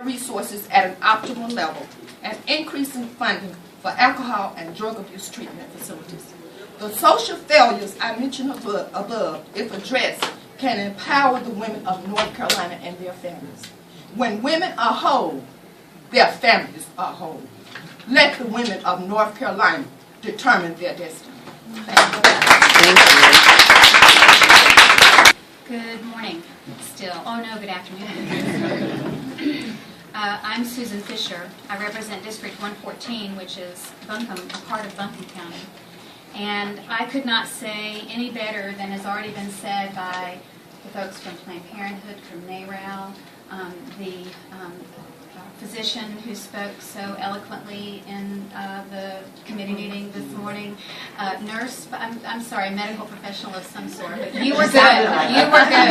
resources at an optimal level, and increasing funding for alcohol and drug abuse treatment facilities. The social failures I mentioned above, if addressed, can empower the women of North Carolina and their families. When women are whole, their families are whole. Let the women of North Carolina determine their destiny. Thank you. Good morning, still. Oh no, good afternoon. I'm Susan Fisher. I represent District 114, which is Buncombe, a part of Buncombe County. And I could not say any better than has already been said by the folks from Planned Parenthood, from NARAL, the physician who spoke so eloquently in the committee meeting this morning, nurse, I'm sorry, medical professional of some sort, but you were good. You were good.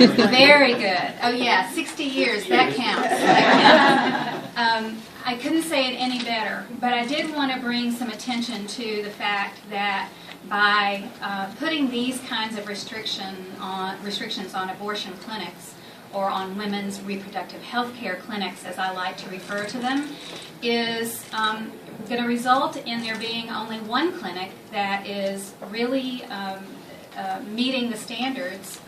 You were good. Very good. Oh yeah, 60 years, that counts. That counts. I couldn't say it any better, but I did want to bring some attention to the fact that by putting these kinds of restrictions on abortion clinics, or on women's reproductive health care clinics, as I like to refer to them, is going to result in there being only one clinic that is really meeting the standards,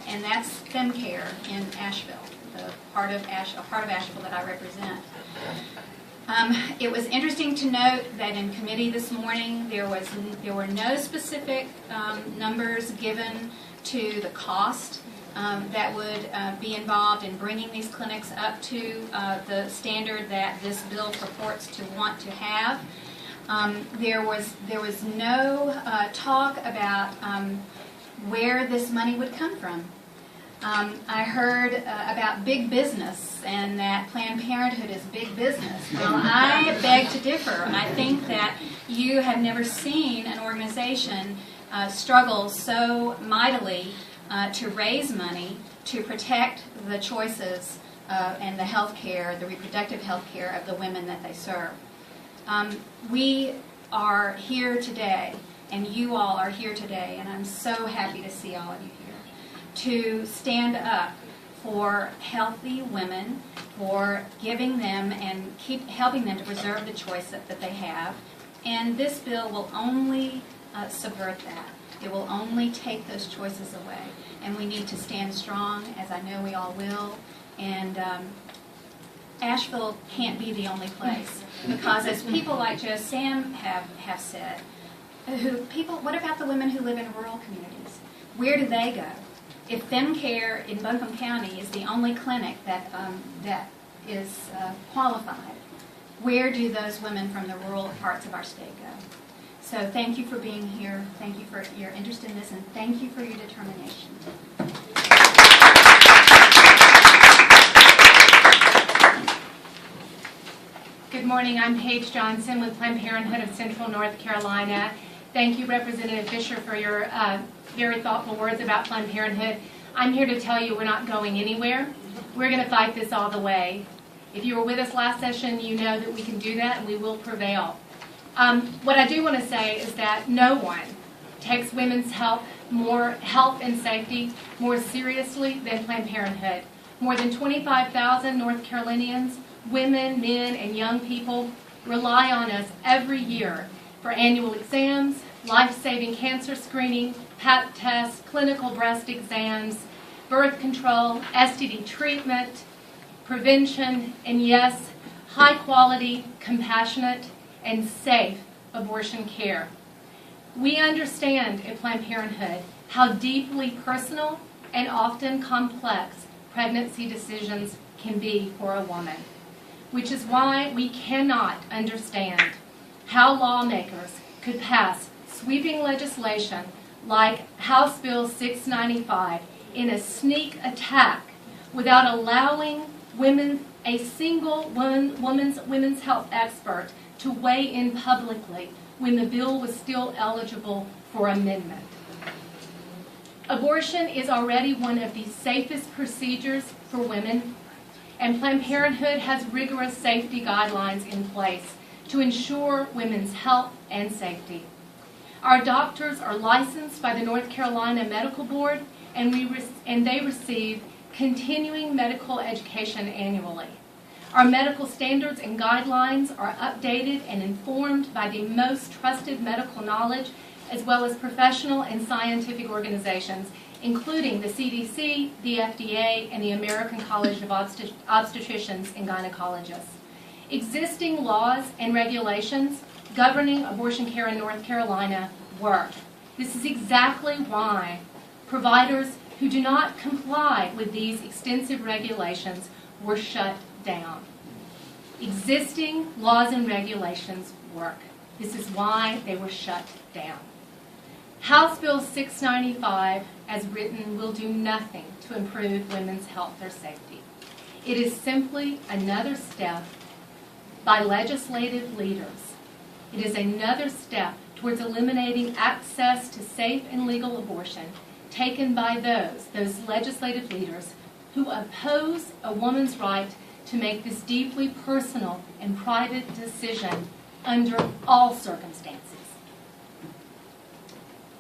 and that's FemCare in Asheville, a part of Asheville that I represent. It was interesting to note that in committee this morning there were no specific numbers given to the cost that would be involved in bringing these clinics up to the standard that this bill purports to want to have. There was no talk about where this money would come from. I heard about big business and that Planned Parenthood is big business. Well, I beg to differ. I think that you have never seen an organization struggle so mightily to raise money to protect the choices and the health care, the reproductive health care of the women that they serve. We are here today, and you all are here today, and I'm so happy to see all of you here, to stand up for healthy women, for giving them and keep helping them to preserve the choice that they have. And this bill will only subvert that. It will only take those choices away. And we need to stand strong, as I know we all will. And Asheville can't be the only place. Because as people like Joe Sam have said, what about the women who live in rural communities? Where do they go? If FemCare in Buncombe County is the only clinic that is qualified, where do those women from the rural parts of our state go? So thank you for being here, thank you for your interest in this, and thank you for your determination. Good morning, I'm Paige Johnson with Planned Parenthood of Central North Carolina. Thank you, Representative Fisher, for your very thoughtful words about Planned Parenthood. I'm here to tell you we're not going anywhere. We're going to fight this all the way. If you were with us last session, you know that we can do that and we will prevail. What I do want to say is that no one takes women's health and safety more seriously than Planned Parenthood. More than 25,000 North Carolinians, women, men, and young people rely on us every year for annual exams, life-saving cancer screening, Pap tests, clinical breast exams, birth control, STD treatment, prevention, and yes, high-quality, compassionate, and safe abortion care. We understand at Planned Parenthood how deeply personal and often complex pregnancy decisions can be for a woman, which is why we cannot understand how lawmakers could pass sweeping legislation like House Bill 695 in a sneak attack without allowing a single women's health expert to weigh in publicly when the bill was still eligible for amendment. Abortion is already one of the safest procedures for women, and Planned Parenthood has rigorous safety guidelines in place to ensure women's health and safety. Our doctors are licensed by the North Carolina Medical Board, and they receive continuing medical education annually. Our medical standards and guidelines are updated and informed by the most trusted medical knowledge, as well as professional and scientific organizations, including the CDC, the FDA, and the American College of Obstetricians and Gynecologists. Existing laws and regulations governing abortion care in North Carolina work. This is exactly why providers who do not comply with these extensive regulations were shut down. Existing laws and regulations work. This is why they were shut down. House Bill 695, as written, will do nothing to improve women's health or safety. It is simply another step by legislative leaders. It is another step towards eliminating access to safe and legal abortion taken by those legislative leaders who oppose a woman's right to make this deeply personal and private decision under all circumstances.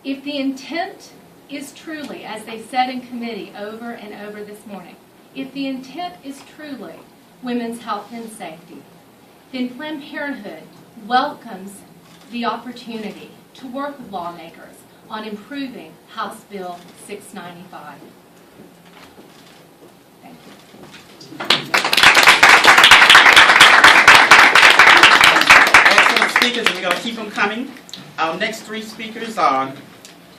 If the intent is truly, as they said in committee over and over this morning, if the intent is truly women's health and safety, then Planned Parenthood welcomes the opportunity to work with lawmakers on improving House Bill 695. Thank you. Excellent speakers, and we're going to keep them coming. Our next three speakers are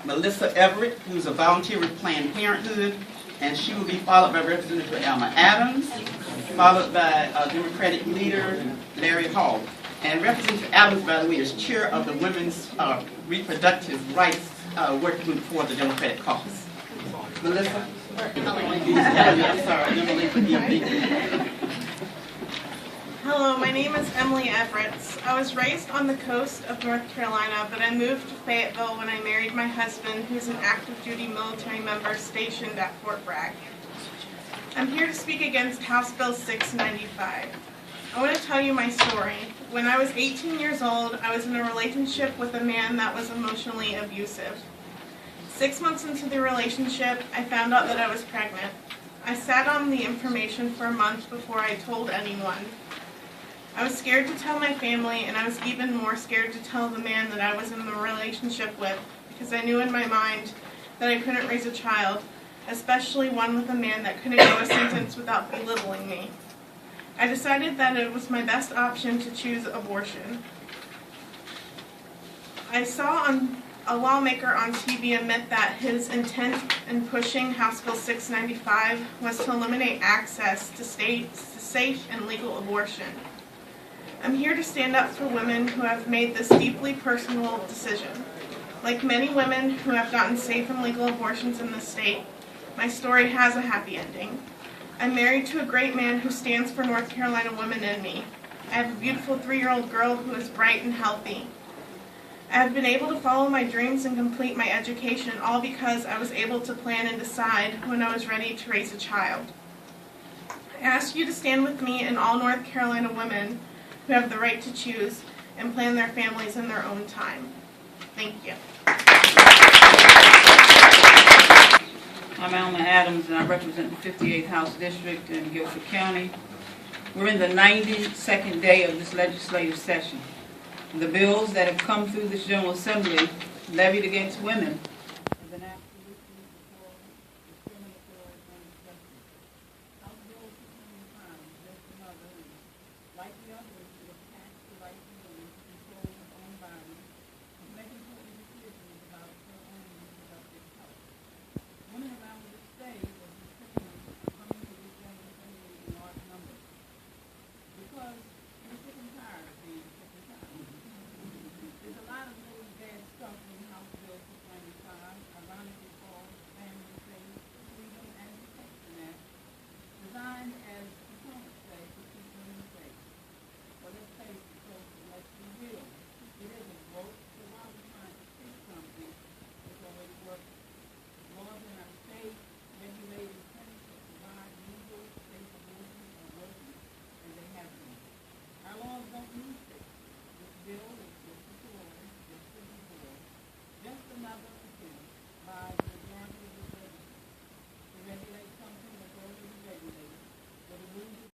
Melissa Everett, who's a volunteer with Planned Parenthood, and she will be followed by Representative Alma Adams, followed by Democratic leader Larry Hall. And Representative Adams, by the way, is chair of the Women's Reproductive Rights Working Group for the Democratic Caucus. Melissa? I'm sorry, Emily, forgive me. Hello, my name is Emily Everett. I was raised on the coast of North Carolina, but I moved to Fayetteville when I married my husband, who's an active duty military member stationed at Fort Bragg. I'm here to speak against House Bill 695. I want to tell you my story. When I was 18 years old, I was in a relationship with a man that was emotionally abusive. 6 months into the relationship, I found out that I was pregnant. I sat on the information for a month before I told anyone. I was scared to tell my family, and I was even more scared to tell the man that I was in the relationship with, because I knew in my mind that I couldn't raise a child, especially one with a man that couldn't go a sentence without belittling me. I decided that it was my best option to choose abortion. I saw a lawmaker on TV admit that his intent in pushing House Bill 695 was to eliminate access to safe and legal abortion. I'm here to stand up for women who have made this deeply personal decision. Like many women who have gotten safe and legal abortions in this state, my story has a happy ending. I'm married to a great man who stands for North Carolina women and me. I have a beautiful 3-year-old girl who is bright and healthy. I have been able to follow my dreams and complete my education, all because I was able to plan and decide when I was ready to raise a child. I ask you to stand with me and all North Carolina women who have the right to choose and plan their families in their own time. Thank you. I'm Alma Adams, and I represent the 58th House District in Guilford County. We're in the 92nd day of this legislative session. The bills that have come through this General Assembly levied against women have been absolutely discriminatory and oppressive. House Bill 695 is just another, like the other